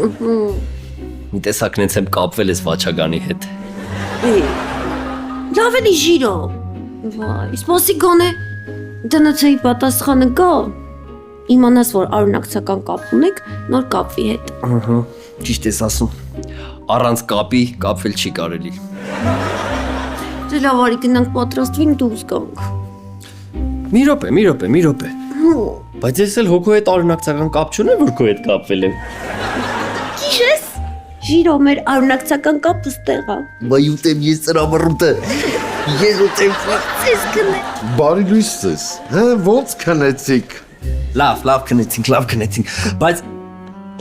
Մի տեսակնից եմ կապվել ես վաչագանի հետ։ Լավ էլի ժիրո։ Վայ, սպասի գոնե դնացեի պատասխանը գա։ Իմանաս, որ արունակցական կապ ունեք, նոր կապվի հետ։ Ճիշտ ես ասում։ Առանց կապի կապվել չի կարելի։ Դե լավ արի գնանք պատրաստվենք դուրս գանք։ Մի րոպե։ Բայց ես էլ հոգու հետ արունակցական կապ չունեմ, որ քո հետ կապվել եմ։ Ճիշտ ես։ Ժիրո մեր արունակցական կապը ստեղ է։ Բայ ուտեմ ես ծրամռուտը։ Ես ուտեմ։ Ես կնե։ Բարի լույս ես, հա, ոնց քնեցիք։ Լավ քնեցինք, բայց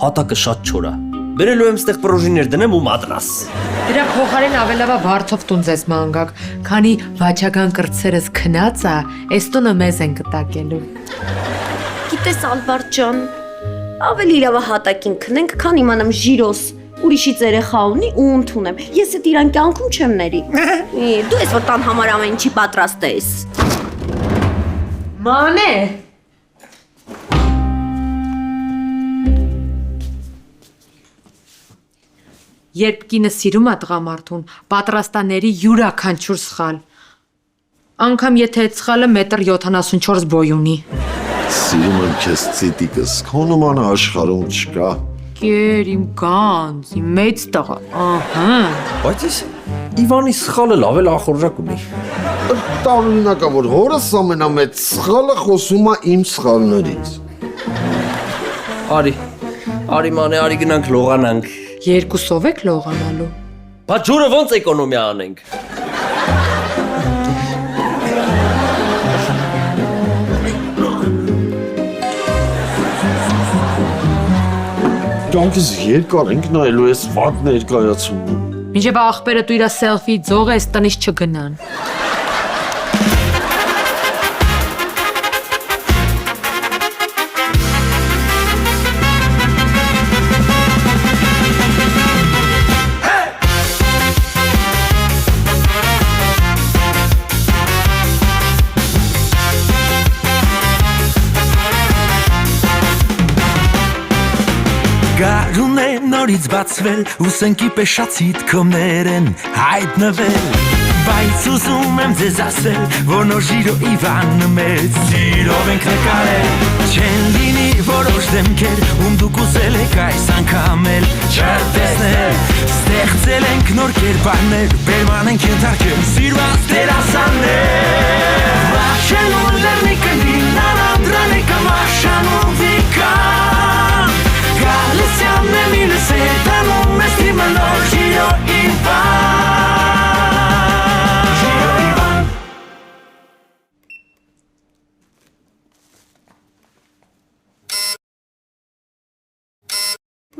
հատակը շատ չոր է։ Բերելու եմ ստեղ պրոժիներ դնեմ ու մադրաս։ Դրա փոխարեն ավելավա վարձով տուն ձեզ մանգակ, քանի վաչական կրծերս քնած է, այս տունը մեզ են կտակելու։ Գիտես Ալբարտ ջան, ավելի լավ հատակին քնենք, քան իմանամ ժիրոս ուրիշից երեխա ունի ու ընդունեմ։ Ես այդ իրան կյանքում չեմ ների։ Դու ես որ տան համար ամեն ինչի պատրաստ ես։ Մանե։ Երբ կինը սիրում է տղամարդուն, պատրաստաների յուրաքանչյուր սխալ։ Անգամ եթե այդ սխալը 1.74 բոյ ունի։ Սիրում եմ քեզ ցիտիկս, քո նմանը աշխարհում չկա։ Կեր իմ գանձ, իմ մեծ տղա, ահա։ Բայց ես Իվանի սխալը լավ էլ ախորժակ ունի։ Տարօրինակ է, որ հորս ամենամեծ սխալը խոսում է իմ սխալներից։ Արի մանե, արի գնանք լողանանք։ Երկուսով եք լողանալու։ Բա ջուրը ոնց էկոնոմիա անենք։ Կյանքս երկար ենք նայելու ես վատ ներկայացումը։ Մինչև աղբերը դու իրա սելֆի ձողը այս տնից չգնան։ Գարուն է նորից բացվել, ուսենքի պեշացի թքումներ են հայտնվել, բայց ուզում եմ ձեզ ասել, որ նոր ժիրո Իվանը մեծ սիրով ենք նկարել, չեն լինի որոշ դեմքեր, ում դուք ուզել եք այս անգամ էլ չտեսնել, ստեղծել ենք նոր կերպարներ, բերման ենք ենթարկել սիրված դերասաններ, վաշելու լեռնիկը լինան անդրանիկը մաշանու վիկան, Galician me mire se dano me estima no Giro Ivan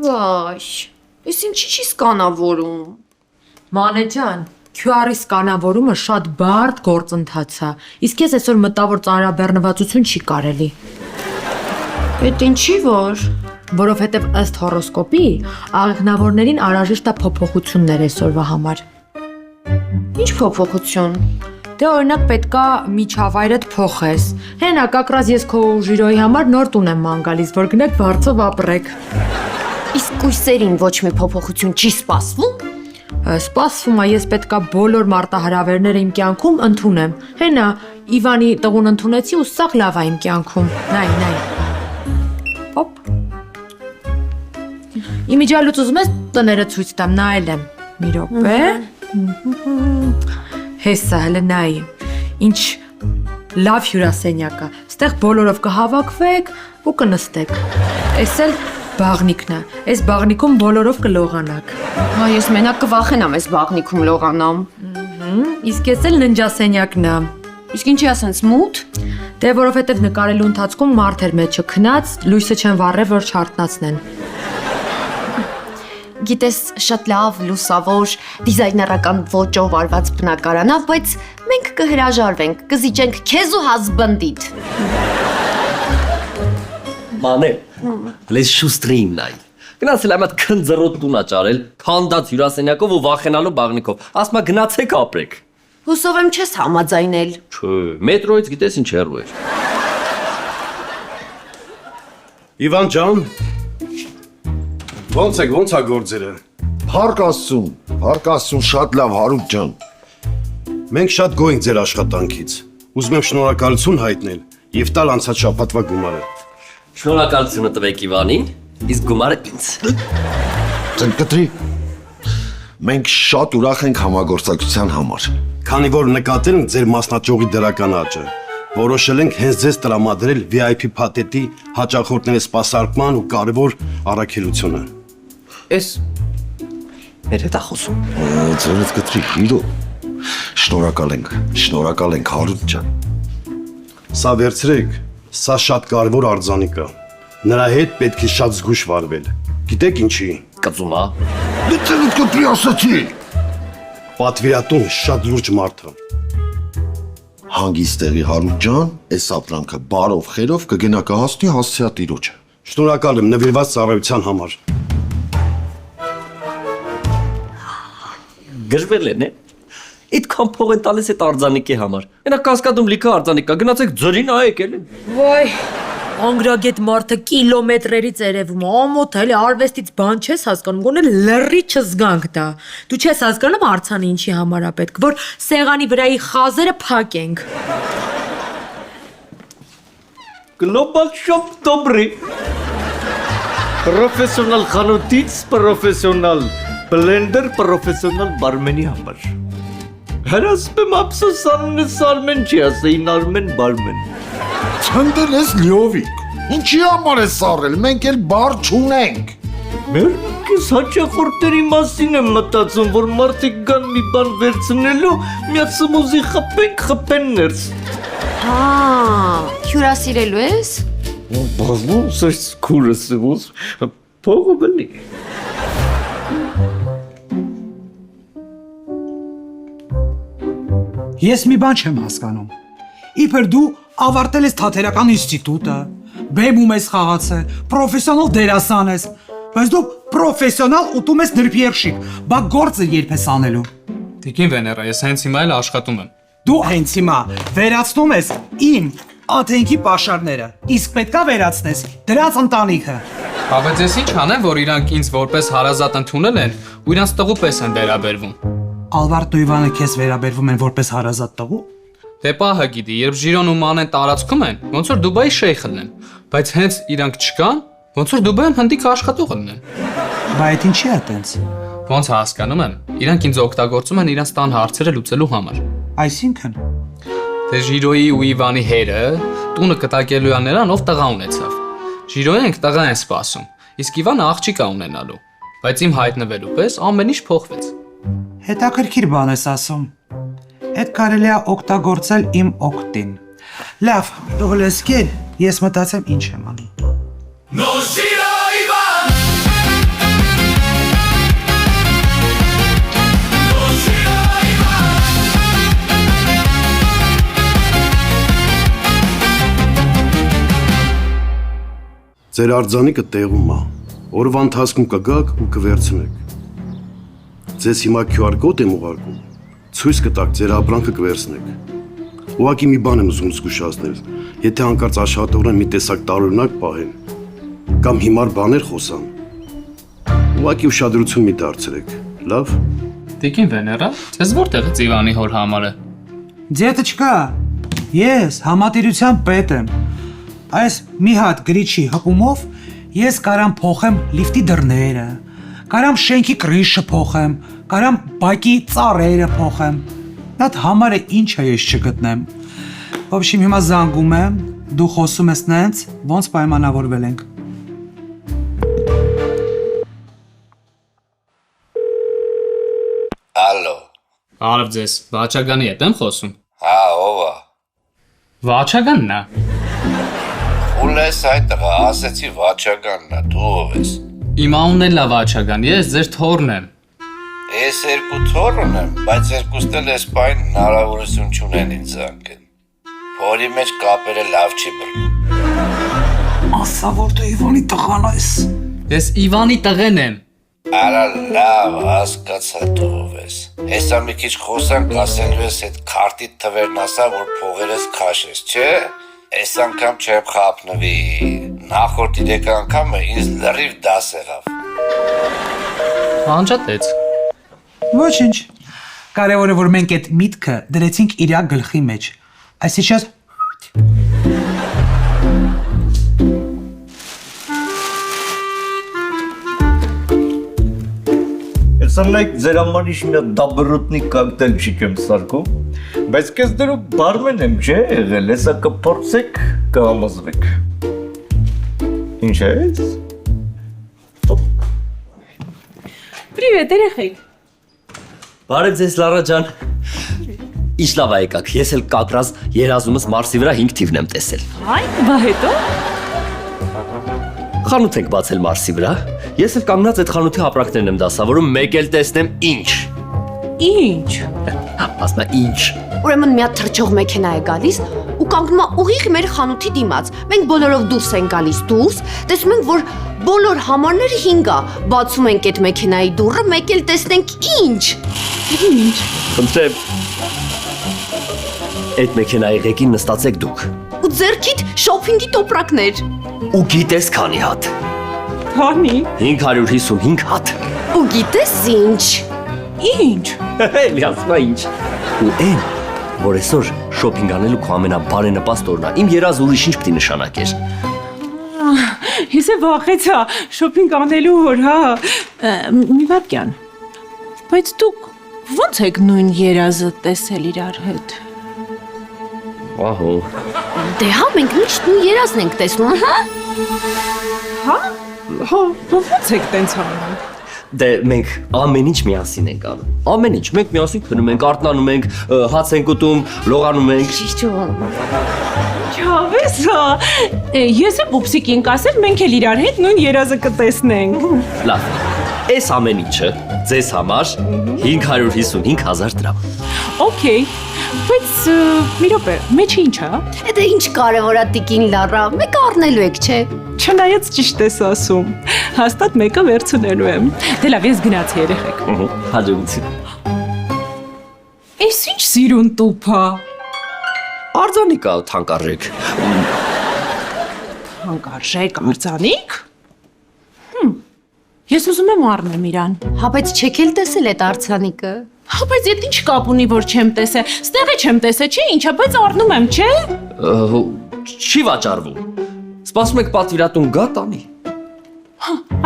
Վայ, ես ինչի չի սկանավորում։ Մանե ջան, QR-ի սկանավորումը շատ բարդ գործընթաց է, իսկ ես այսօր մտա որ ծանրաբեռնվածություն չի կարելի։ Էդ ինչի որ։ Որովհետև ըստ հորոսկոպի աղեղնավորներին անհրաժեշտ է փոփոխություններ այսօրվա համար։ Ինչ փոփոխություն։ Դե օրինակ պետքա միջավայրդ փոխես։ Հենա կակրած ես քո ժիրոյի համար նոր տուն եմ ման գալիս, որ գնաք վարձով ապրեք։ Իսկ կույսերին ոչ մի փոփոխություն չի սպասվում։ Սպասվում է, ես պետքա բոլոր մարտահրավերները իմ կյանքում ընդունեմ։ Հենա Իվանի տղուն ընդունեցի ու սաղ լավ է իմ կյանքում։ Նայ։ Հոպ։ Իմիջիալուց ուզում ես տները ցույց տամ, նայել եմ։ Մի րոպե։ Հեսա հələ նայ։ Ինչ լավ հյուրասենյակ է։ Ստեղ բոլորով կհավաքվեք ու կնստեք։ Էս էլ բաղնիկն է։ Այս բաղնիկում բոլորով կլողանաք։ Հա ես մենակ կվախենամ այս բաղնիկում լողանամ։ Իսկ ես էլ ննջասենյակն է։ Իսկ ինչի ասենց մութ։ Դե որովհետև նկարելու ընթացքում մարդեր մեջը քնած, լույսը չեն վառել, որ չարտնացնեն։ Գիտես շատ լավ լուսավոր դիզայներական ոճով արված բնակարան է, բայց մենք կհրաժարվենք, կզիջենք քեզ ու հազբանդիդ։ Մանե, լես շուստրին նայ։ Գնացել եմ այդ քնձռոտ տունա ճարել, քանդած հյուրասենյակով ու վախենալու բաղնիկով։ Ասма գնացեք ապրեք։ Հուսով եմ չես համաձայնել։ Չէ, մետրոից գիտես ինչ հեռու էր։ Իվան ջան, Ոնց է գործերը։ Փառք Աստծուն, շատ լավ Հարութ ջան։ Մենք շատ գոհ ենք ձեր աշխատանքից։ Ուզում եմ շնորհակալություն հայտնել եւ տալ անցած շաբաթվա գումարը։ Շնորհակալությունը տվեք Իվանին, իսկ գումարը ինձ։ Ծնկտրի։ Մենք շատ ուրախ ենք համագործակցության համար։ Քանի որ նկատել ենք ձեր մասնաճյուղի դրական աճը, որոշել ենք հենց ձեզ տրամադրել VIP փաթեթի հաճախորդների սպասարկման ու կարևոր առաքելությունը։ Էս մեր հետ ախոսում։ Ձերդ կտրի հիրո։ Շնորհակալ ենք Հարութ ջան։ Սա վերցրեք, սա շատ կարևոր արձանիկ է։ Նրա հետ պետք է շատ զգույշ վարվել։ Գիտեք ինչի։ Կծումա։ Դե ձերդ կտրի ասացի։ Պատվիրատուն շատ լուրջ մարդ է։ Հանգիստ տեղի Հարութ ջան, այս ապրանքը բարով խերով կգնա կհասնի հասցեա տիրոջը։ Շնորհակալ եմ նվիրված ծառայության համար։ Գժվել են, այդքան փող են տալիս այդ արձանիկի համար։ Այնա կասկադում լիքը արձանիկ կա, գնացեք ձրին այեք էլի։ Վայ, անգրագետ մարդը կիլոմետրերից երևում է, ամոթ էլի արվեստից բան չես հասկանում, գոնե լրի չզգանք դա։ Դու չես հասկանում արձանը ինչի համար է պետք, որ սեղանի վրայի խազերը փակենք։ Global Shop Dobry. Պրոֆեսիոնալ խանութից պրոֆեսիոնալ բլենդեր պրոֆեսիոնալ բարմենի համար։ Հրասպեմ ափսոսանն Արմեն չի ասեին Արմեն բարմեն։ Ցնդել ես լյովիկ։ Ինչի համար ես սառել, մենք էլ բար չունենք։ Մեր կես հաճախորդների մասին եմ մտածում, որ մարդիկ գան մի բան վերցնելու, միած սմուզի խփեն ներս։ Հա, հյուրասիրելու ես։ Բազում սրց քուրս ուզ փողը բնի։ Ես մի բան չեմ հասկանում։ Իբր դու ավարտել ես Թատերական ինստիտուտը, բեմում ես խաղացել, պրոֆեսիոնալ դերասան ես, բայց դու պրոֆեսիոնալ ուտում ես դրբիերշիկ, բա գործը երբ ես անելու։ Տիկին Վեներա, ես հենց հիմա էլ աշխատում եմ։ Դու հենց հիմա վերացնում ես իմ աթենքի պաշարները, իսկ պետքա վերացնես դրանց ընտանիքը։ Բայց ես ինչ անեմ, որ իրանք ինձ որպես հարազատ ընդունել են ու իրանց տղու պես են վերաբերվում։ Ալվարդո Իվանը քեզ վերաբերվում են որպես հարազատ տղու։ Դե պահը գիտի, երբ Ժիրոն ու Մանեն տարածքում են, ոնց որ Դուբայի շեյխն են, բայց հենց իրանք չկան, ոնց որ Դուբայում հնդիկ աշխատողն են։ Բա այդ ինչի է տենց։ Ոնց հասկանում եմ, իրանք ինձ օգտագործում են իրանց տան հարցերը լուծելու համար։ Այսինքն Դե Ժիրոյի ու Իվանի հերը տունը կտակելու է նրան, ով տղա ունեցավ։ Ժիրոյենք տղա են սպասում, իսկ Իվանը աղջիկա ունենալու։ Բայց իմ հայտնվելու պես ամեն ինչ փոխվեց։ հետաքրքիր բան ես ասում։ Այդ կարելի է օգտագործել իմ օգտին։ Լավ, դու լսկել, ես մտածեմ ինչ եմ անում։ Ձեր արձանիկը տեղում է։ Օրվա ընթացքում կգաք ու կվերցնեք։ Ձեզ հիմա QR կոդ եմ ուղարկում։ Ցույց կտակ ձեր ապրանքը կվերցնեք։ Ուղղակի մի բան եմ ուզում զգուշացնել։ Եթե հանկարծ աշխատողներն մի տեսակ տարօրինակ պահեն կամ հիմար բաներ խոսան, ուղղակի ուշադրություն մի դարձրեք։ Լավ։ Տիկին Վեներա, ձեզ որտեղից Իվանի հոր համարը։ Ձեթը չկա։ Ես համատիրության պետ եմ։ Այս մի հատ գրիչի հպումով ես կարամ փոխեմ լիֆտի դռները, կարամ շենքի կրիշը փոխեմ, կարամ բակի ծառերը փոխեմ։ Այդ համարը ինչ է ես չգտնեմ։ Ոբշիմ հիմա զանգում եմ, դու խոսում ես նենց, ոնց պայմանավորվել ենք։ Ալո։ Արև ձեզ, Վաչագանի հետ եմ խոսում։ Հա, ով է։ Վաչագանն է։ Ուլ ես այդ տղա, ասեցի Վաչագանն է, դու ով ես։ Իմ անունն էլ է Վաչագան, ես ձեր թոռն եմ։ Ես երկու թոռ ունեմ, բայց երկուստ էլ ես պայն հնարավորություն չունեն ինձ զանգեն։ Փորի մեջ կապերը լավ չի բռնում։ Ասա որ դու Իվանի տղան ես։ Ես Իվանի տղեն եմ։ Արա լավ, հասկացա դու ով ես։ Հեսա մի քիչ խոսանք, ասելու ես այդ քարտի թվերն ասա, որ փողերս քաշես, չէ։ Այս անգամ չեմ խափնվի։ Նախորդ 3 անգամը ինձ լրիվ դաս եղավ։ Անջատեց։ Ոչինչ։ Կարևորը որ մենք այդ միտքը դրեցինք իր գլխի մեջ։ Այս сейчас Սանայք ձեր համար իշ մի դաբրոտնի կոկտեյլ չիկեմ սարկում, բայց կես դրու բարմեն եմ, չէ, եղել, հեսա կփորձեք, կհամոզվեք։ Ինչ ես? Պրիվետ, երեխեք։ Բարև ձեզ Լարա ջան։ Ինչ լավ եկաք, ես էլ կակրած երազումս Մարսի վրա 5 թիվն եմ տեսել։ Այ, բա հետո։ Խանութ ենք բացել Մարսի վրա։ Ես էլ կանգնած այդ խանութի ապրանքներն եմ դասավորում, մեկ էլ տեսնեմ ինչ։ Ինչ։ Ասում եմ ինչ։ Ուրեմն մի հատ թռչող մեքենա է գալիս ու կանգնում է ուղիղ մեր խանութի դիմաց։ Մենք բոլորով դուրս ենք գալիս դուրս, տեսնում ենք, որ բոլոր համարները 5 է։ Բացում ենք այդ մեքենայի դուռը, մեկ էլ տեսնենք ինչ։ Ինչ։ Խնդրեմ։ Այդ մեքենայի ղեկին նստած եք դուք։ Ու ձերքիդ շոփինգի տոպրակներ։ Ու գիտես քանի հատ։ Քանի։ 555 հատ։ Ու գիտես ինչ։ Ինչ։ Լիացնա ինչ։ Ու այն, որ այսօր շոփինգ անելու քո ամենաբարենպաստ օրն է, իմ երազ ուրիշ ինչ պիտի նշանակեր։ Ես է վախեցա շոփինգ անելու որ, հա։ Մի վարքյան։ Բայց դուք ո՞նց եք նույն երազը տեսել իրար հետ։ Ահա։ Դե հա, մենք միշտ նույն երազն ենք տեսնում, հա։ Հա։ Հա, ո՞նց եք տենց անում։ Դե մենք ամեն ինչ միասին ենք անում։ Ամեն ինչ, մենք միասին քնում ենք, արթնանում ենք, հաց ենք ուտում, լողանում ենք։ Չավես, հա։ Ես է պուպսիկին կասել, մենք էլ իրար հետ նույն երազը կտեսնենք։ Լավ։ Այս ամեն ինչը ձեզ համար 555,000 դրամ։ Okay, բայց մի րոպե, մեջը ինչ է։ Դա ինչ կարևոր է տիկին Լարա, մեկ առնելու եք, չէ։ Չնայած ճիշտ ես ասում։ Հաստատ մեկը վերցնելու եմ։ Դե լավ, ես գնացի երեխեք։ Հաջողություն։ Էս ինչ սիրուն տուփ է։ Արձանիկ է թանկարժեք։ Թանկարժեք արձանիկ։ Ես ուզում եմ առնեմ իրան։ Հա, բայց չեք էլ տեսել այդ արձանիկը։ Հա, բայց այդ ինչ կապ ունի, որ չեմ տեսել։ Ստեղի չեմ տեսել, չէ՞, ինչա, բայց առնում եմ, չէ։ Չի վաճառվում։ Սպասում եք պատվիրատուն գա տանի։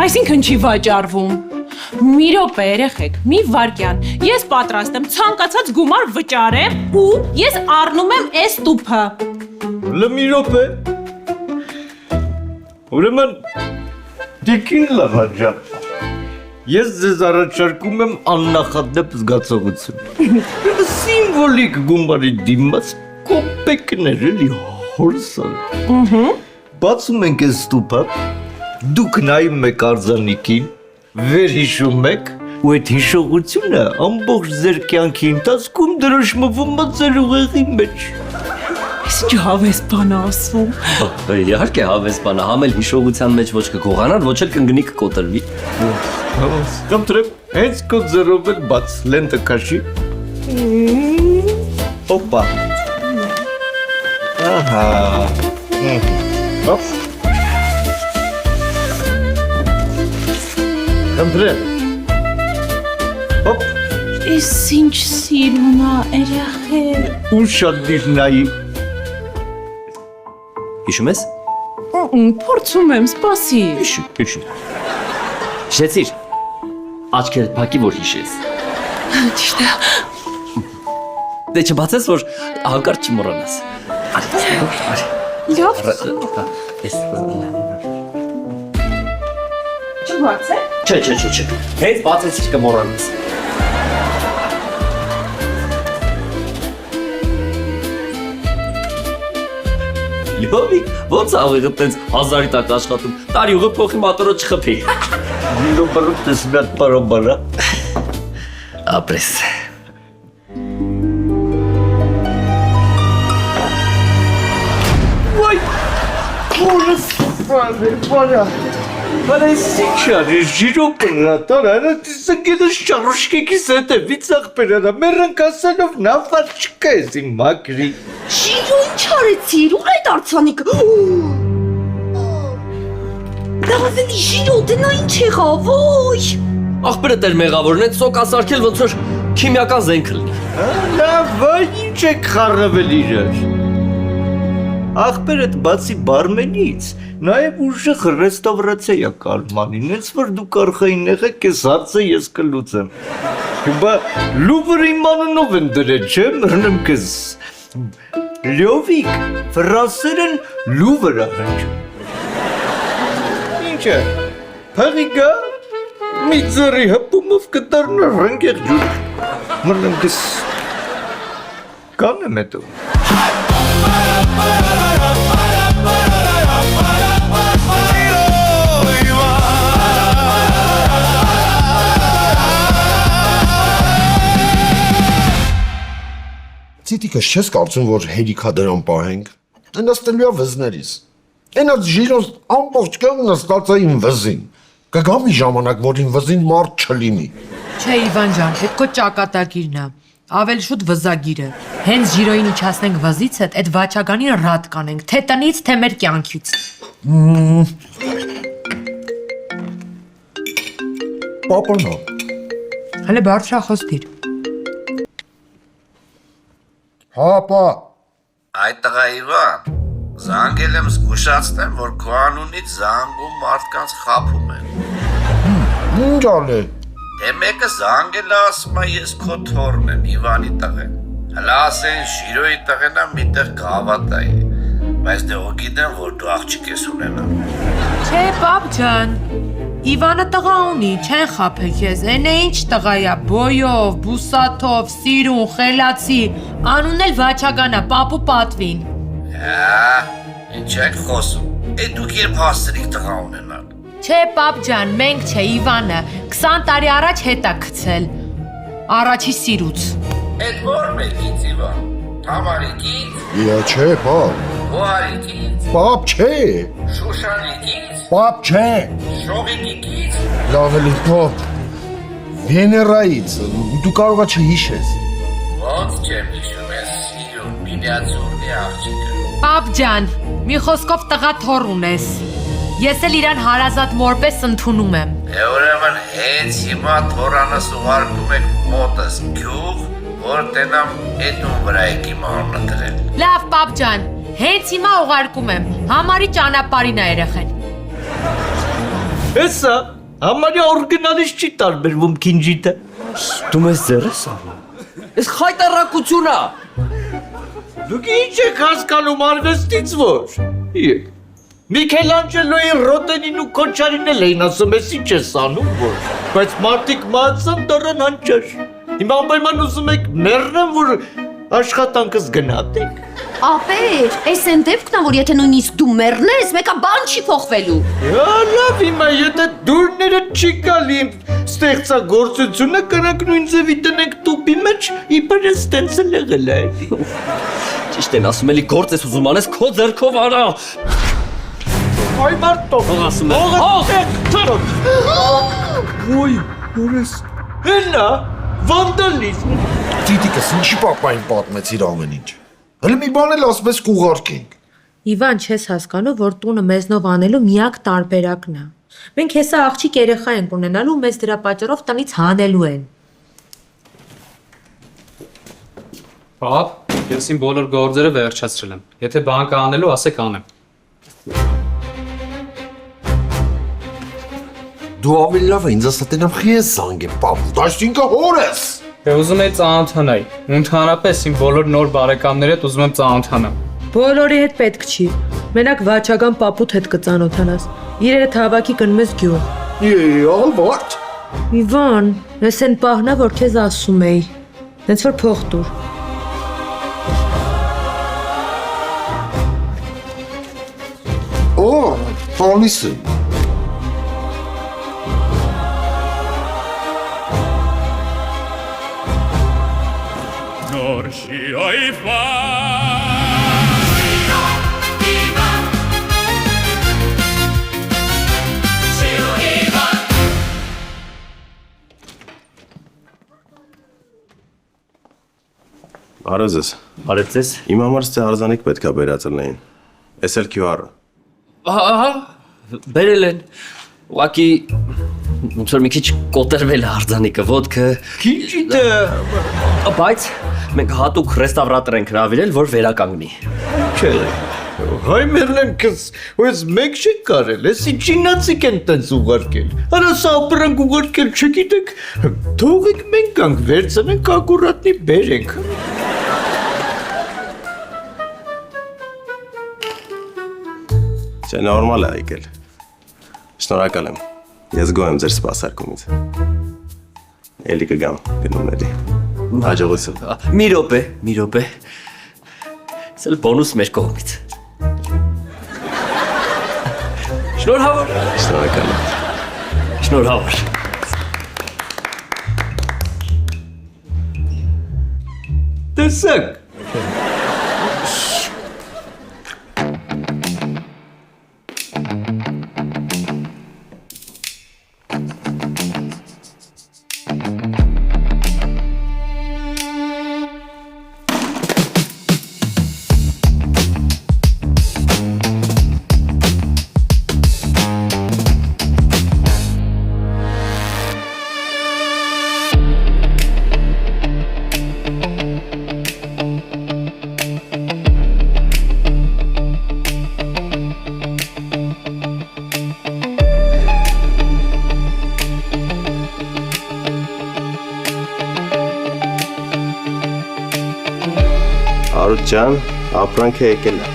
Այսինքն չի վաճառվում։ Մի րոպե, երեխեք, մի վարքյան։ Ես պատրաստ եմ ցանկացած գումար վճարեմ ու ես առնում եմ այս տուփը։ Մի րոպե։ Ուրեմն Տիկին Լարա ջան, ես ձեզ առաջարկում եմ աննախադեպ զգացողություն։ Սիմվոլիկ գումարի դիմաց կոպեկներ էլի հորսան։ Բացում ենք այս տուփը, դուք նայում եք արձանիկին, վերհիշում եք, ու այդ հիշողությունը ամբողջ ձեր կյանքի ընթացքում դրոշմվում է ձեր ուղեղի մեջ։ Ես ինչ հավես բան ասում։ Իհարկե հավես բան, համ էլ հիշողության մեջ ոչ կգողանար, ոչ էլ կընկնի կկոտրվի։ Կմտրեմ, հենց քո ձեռով էլ բաց լենտը քաշի։ Օպա։ Ահա։ Օպ։ Կմտրեմ։ Օպ։ Էս ինչ սիրուն է, երեխեք։ Ու շատ դիր նայի։ Հիշում ես։ Փորձում եմ, սպասի։ Հիշում։ Հիշեցիր։ Աչքերդ փակի, որ հիշես։ Ճիշտ է։ Դե չբացես, որ հանկարծ չմոռանաս։ Լավ։ Չբաց է։ Չէ։ Հենց բացեցիր կմոռանաս։ Լյովի, ոնց աղեղը տենց 1000-ի տակ աշխատում, տարիուղը փոխի մատորը չխփի։ Դիրոպարով տեսնյալ պարոբարա։ Ապրես։ Վայ, որս պարոբարա։ Բայց ինչ արես ժիրոպրատոր, արա տեսակետս շարուշկեկիս հետևից աղբերարա, մերնք ասելով նավար չկա ես իմ մակրի։ Շիրո ինչ արեցիր, ուր այդ արձանիկը։ Դա Ավելի ժիրո, դե նա ինչ եղավ, ոյ։ Աղբերը դեր մեղավորն են սոկ ասարկել ոնց որ քիմիական զենք լինի։ Լավ, ինչ եք խառնվել իրար։ Աղբերդ բացի բարմենից, նաև ուժեղ ռեստավրացիա կարմանին, ենց որ դու կարխային եղեք, կես հարցը ես կլուծեմ։ Բա լուվրը իմ անունով են դրել, չէ՞, մռնեմ կես։ Լյովիկ, ֆրանսերեն լուվր աղանջ։ Ինչ է, փաղի գա, մի ձրի հպումով կտարնը ռնգեղ ջուր։ Մռնեմ կես, կանեմ հետո։ Ցիտիկս չես կարծում, որ հերիքա դրան պահենք։ Նստելու է վզներից։ Այնած ժիրոս ամբողջ կյանք նստած է իմ վզին։ Կգա մի ժամանակ, որ իմ վզին մարդ չլինի։ Չէ, Իվան ջան, այդ քո ճակատագիրն է։ Ավելի շուտ վզագիրը։ Հենց ժիրոյին իջացնենք վզից հետ, այդ վաճականին ռատ կանենք, թե տնից, թե մեր կյանքից։ Պապանա։ Հələ բարձրախոսդիր։ Հապա։ Այդ տղա Իվան, զանգել եմ զգուշացնեմ, որ քո անունից զանգում մարդկանց խաբում են։ Ինչ ալե։ Դե մեկը զանգել է ասում է ես քո թորն եմ, Իվանի տղեն։ Հլա ասեն Ժիրոյի տղենա միտեղ կհավատայի, բայց դե ու գիտեմ, որ դու աղջիկ ես ունենա։ Չէ, պապ ջան, Իվանը տղա ունի, չեն խաբեք ես, են է ինչ տղա է, բոյով, բուսաթով, սիրուն, խելացի, անուն էլ վաճականա, պապու պատվին։ Ինչ եք խոսում, դուք երբ հասցրիք տղա ունենալ։ Չէ, պապ ջան, մենք չէ, Իվանը, 20 տարի առաջ հետ է գցել, առաջի սիրուց։ Էդ որ մեկից Իվան, Թամարիկից, Իա չէ, պապ։ Բոհարիկից, Պապ չէ։ Շուշանիկից, Պապ չէ։ Շողիկիկից, Լավ էլի, պապ։ Վեներայից, դու կարողա չհիշես։ ոնց չեմ հիշում ես սիրուն, մինիատյուրնի աղջիկը։ Պապ ջան, մի խոսքով տղա թոր ունես, ես էլ իրան հարազատ մորպես ընդունում եմ։ Դե ուրեմն հենց հիմա թորանս ուղարկում եք մոտս գյուղ, որ տենամ էդուն վրա եք իմ անունը գրել։ Լավ, պապ ջան, հենց հիմա ուղարկում եմ, համարի ճանապարհին է երեխեն։ Էսա, համարյա օրգնալից չի տարբերվում քինջիտը։ Դու մեզ ձեռ ես անում։ Այս խայտարակությունն է։ Դուք ինչ եք հասկանում արվեստից որ։ Եկ։ Միքելանջելոյի Ռոտենին ու Քոչարին էլ էին ասում, ես ինչ ես անում որ։ Բայց մարդիկ մացան դրան հանճար։ Հիմա անպայման ուզում եք մեռնեմ, որ աշխատանքս գնահատեք։ Ապեր, այս են դեպքն է, որ եթե նույնիսկ դու մեռնես, մեկը բան չի փոխվելու։ Լավ հիմա, եթե դուրները չի գալի իմ ստեղծագործությունը, կրանք նույն ձևի տնենք տուպի մեջ, իբր ես տենց էլ եղել է։ Ճիշտ են ասում էլի գործ ես ուզում անես քո ձեռքով արա։ Այ մարդով ասում եմ։ Ոյ, որես։ Հենա, վանդալիզմ։ Տիտիկս ինչի պապային պատմեցիր ամեն ինչ։ Հələ մի բան էլ ասպես կուղարկենք։ Իվան, չես հասկանում, որ տունը մեզնով անելու միակ տարբերակն է։ Մենք հեսա աղջիկ երեխա ենք ունենալու, մեզ դրա պատճառով տնից հանելու են։ Պապ, ես իմ բոլոր գործերը վերջացրել եմ։ Եթե բան կա անելու, ասեք անեմ։ Դու ավելի լավ է ինձ ասատենամ խիես զանգեմ, պապ, դաշտինքը հոր ես։ Դե ուզում եի ծանոթանայի։ Ընդհանրապես իմ բոլոր նոր բարեկամների հետ ուզում եմ ծանոթանամ։ Բոլորի հետ պետք չի։ Մենակ վաճական պապուտ հետ կծանոթանաս։ Իրերը հավաքի գնում ես գյուղ։ Ալբարտ։ Իվան, ես են պահնա, որ քեզ ասում էի։ Հենց որ փող տուր։ Օ, տալիս է։ Արեզ ես։ Արեց ես։ Իմ համար ստե արձանիկ պետքա բերածելնեին։ Էս էլ QR-ը։ Ահա, Բերել են։ Ուղղակի ոնց որ մի քիչ կոտրվել է արձանիկը, ոդկը։ Քիչ դե։ Բայց մենք հատուկ ռեստավրատոր ենք հրավիրել, որ վերականգնի։ Չէ։ Հայ մերլենքս, ոս մեկ չի կարել, ես ինչինացիկ են տենց ուղարկել։ Արա սա ապրանք ուղարկել չգիտեք, թողեք մենք կանք վերցնենք ակուրատնի բերենք։ Չէ, նորմալ է եկել։ Շնորհակալ եմ։ Ես գոհ եմ ձեր սպասարկումից։ Էլի կգամ գնումների։ Հաջողություն։ Մի րոպե։ Սա բոնուս մեր կողմից։ Շնորհավոր։ Շնորհակալ եմ։ Շնորհավոր։ Տեսակ։ Արուտ ջան, ապրանքը եկել է։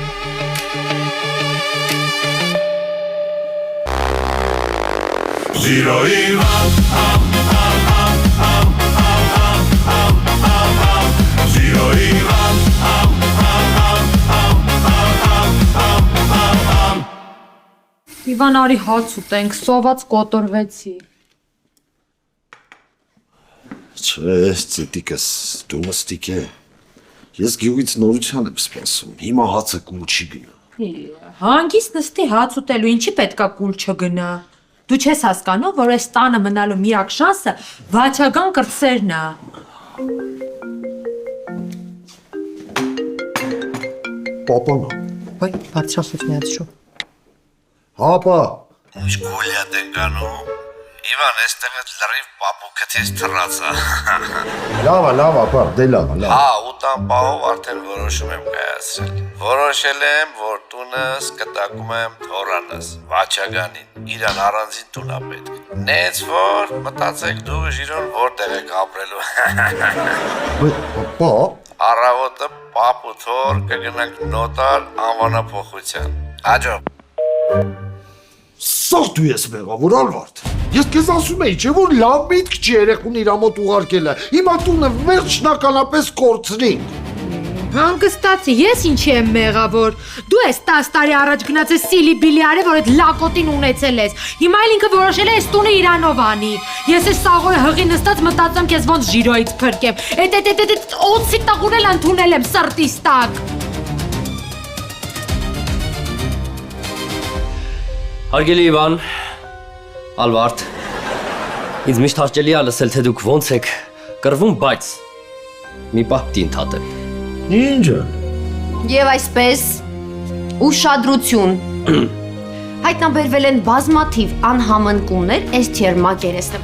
Իվան, արի հաց ուտենք, սոված կոտորվեցի։ Չէ, ծիտիկս, դու մստիկ է։ Ես գյուղից նորության եմ սպասում, հիմա հացը կուլ չի գնա։ Հանգիստ նստի հաց ուտելու, ինչի պետքա կուլ չգնա։ Դու չես հասկանում, որ այս տանը մնալու միակ շանսը վաչական կրտսերն է։ Պապանա։ Ոյ, բարձրացուց միած շո։ Հապա։ Ինչ գոլյատ են գանում։ Իվան, այստեղ այդ լրիվ պապուկը թես թռացա։ Լավ, ապա, դե լավ։ Հա, ուտան պահով արդեն որոշում եմ կայացրել։ Որոշել եմ, որ տունս կտակում եմ թորանս, Վաչագանին, իրան առանձին տուն է պետք։ Նենց որ մտածեք դու ժիրոն որտեղ եք ապրելու։ Պա։ Առավոտը պապ ու թոր կգնանք նոտար անվանափոխության։ Հաջո։ Սաղ դու ես մեղավոր Ալվարդ։ Ես քեզ ասում էի, չէ՞ որ լավ միտք չի երեխուն իր ամոթ ուղարկելը։ Հիմա տունը վերջնականապես կորցրին։ Հանգստացի, ես ինչի եմ մեղավոր։ Դու ես 10 տարի առաջ գնաց ես սիլի-բիլի արել, որ այդ լակոտին ունեցել ես։ Հիմա էլ ինքը որոշել է այս տունը իրանով անի։ Ես այս սաղոյը հղի նստած մտածում քեզ ոնց ժիրոյից փրկեմ։ Էդ օծի տաղուր էլ ընդունել եմ սրտիս տակ։ Հարգելի Իվան, Ալվարդ, ինձ միշտ հաճելի է լսել, թե դուք ոնց եք կռվում, բայց մի պահ պիտի ընդհատեմ։ Ինչ է։ Եվ այսպես ուշադրություն։ Հայտնաբերվել են բազմաթիվ անհամընկումներ այս թերմակերեսը։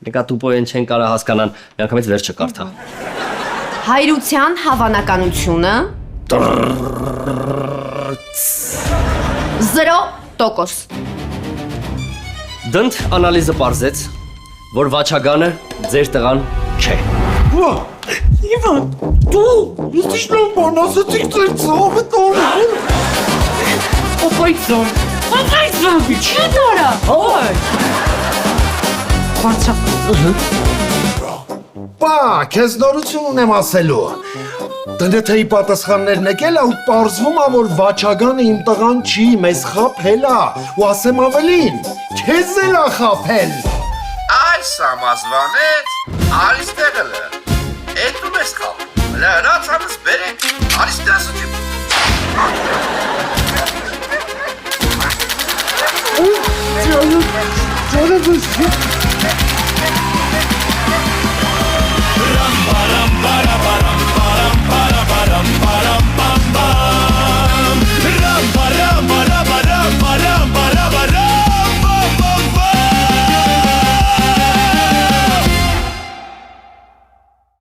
Նկատուպոյեն չեն կարա հասկանան, միանգամից վերջը կարդա։ Հայրության հավանականությունը 0%։ Դնդ անալիզը պարզեց, որ Վաչագանը ձեր տղան չէ։ Իվան, դու ես ինչ լավ բան ասեցիք ձեր ծովը տանը։ Օպայցոն, ի՞նչ դորա։ Ոյ։ Պա, քեզ նորություն ունեմ ասելու։ Տնետեի պատասխաններն եկել է ու պարզվում է, որ Վաչագանը իմ տղան չի, մեզ խաբել է ու ասեմ ավելին, քեզ էլ է խաբել։ Այս սամազվանեց, արիստեղ էլ է, էտում ես խաղում, լրաց համս բերեք, արիստեղ սուջիմ։ Ճարը բսի։